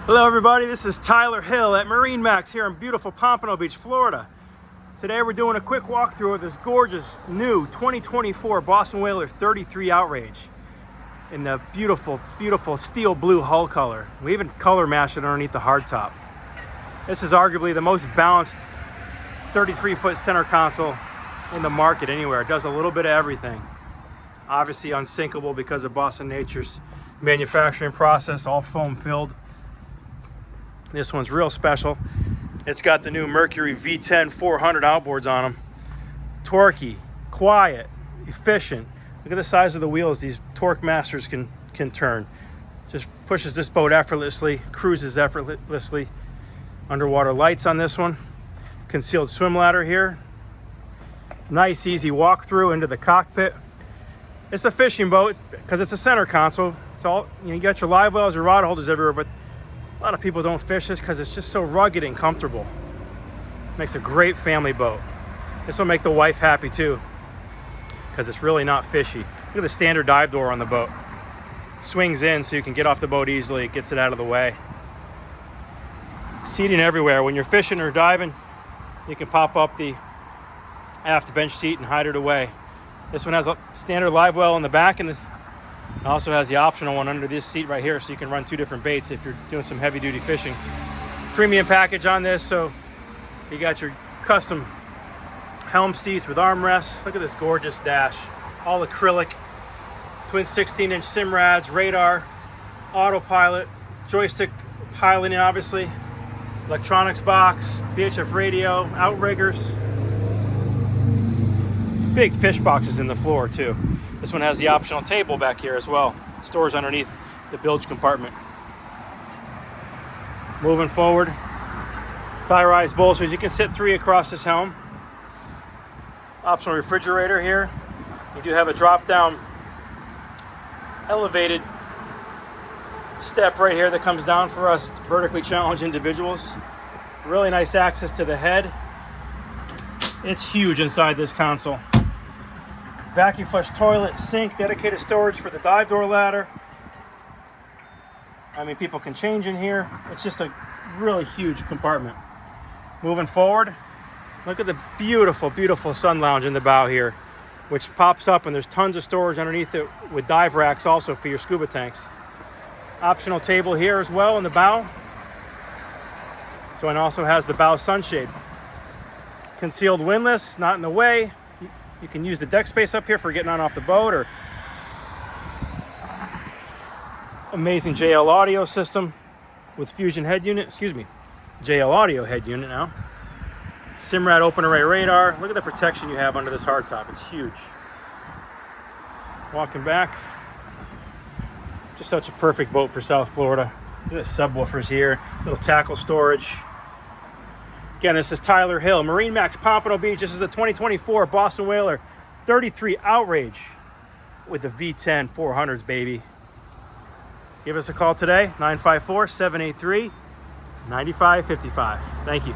Hello everybody, this is Tyler Hill at MarineMax here in beautiful Pompano Beach, Florida. Today we're doing a quick walkthrough of this gorgeous new 2024 Boston Whaler 33 Outrage in the beautiful, beautiful steel blue hull color. We even color matched it underneath the hardtop. This is arguably the most balanced 33-foot center console in the market anywhere. It does a little bit of everything. Obviously unsinkable because of Boston Nature's manufacturing process, all foam filled. This one's real special. It's got the new Mercury V10 400 outboards on them. Torquey, quiet, efficient. Look at the size of the wheels these torque masters can turn. Just pushes this boat effortlessly, cruises effortlessly. Underwater lights on this one. Concealed swim ladder here. Nice easy walk through into the cockpit. It's a fishing boat because it's a center console. It's all, you got your live wells, your rod holders everywhere, but a lot of people don't fish this because it's just so rugged and comfortable. Makes a great family boat. This will make the wife happy too because it's really not fishy. Look at the standard dive door on the boat. Swings in so you can get off the boat easily. It gets it out of the way. Seating everywhere. When you're fishing or diving, you can pop up the aft bench seat and hide it away. This one has a standard live well in the back, and it also has the optional one under this seat right here, so you can run two different baits if you're doing some heavy duty fishing. Premium package on this, so you got your custom helm seats with armrests. Look at this gorgeous dash, all acrylic, twin 16-inch Simrads, radar, autopilot, joystick piloting obviously, electronics box, VHF radio, outriggers. Big fish boxes in the floor too. This one has the optional table back here as well. It stores underneath the bilge compartment. Moving forward, thigh-rise bolsters. You can sit 3 across this helm. Optional refrigerator here. You do have a drop-down elevated step right here that comes down for us vertically challenged individuals. Really nice access to the head. It's huge inside this console. Vacuum flush toilet, sink, dedicated storage for the dive door ladder. I mean, people can change in here. It's just a really huge compartment. Moving forward, look at the beautiful, beautiful sun lounge in the bow here, which pops up, and there's tons of storage underneath it with dive racks also for your scuba tanks. Optional table here as well in the bow. So it also has the bow sunshade. Concealed windlass, not in the way. You can use the deck space up here for getting on off the boat, or amazing JL audio system with Fusion head unit, JL audio head unit now. Simrad open array radar. Look at the protection you have under this hardtop. It's huge. Walking back. Just such a perfect boat for South Florida. Look at the subwoofers here, little tackle storage. Again, this is Tyler Hill, MarineMax Pompano Beach. This is a 2024 Boston Whaler 33 Outrage with the V10 400's, baby. Give us a call today, 954-783-9555. Thank you.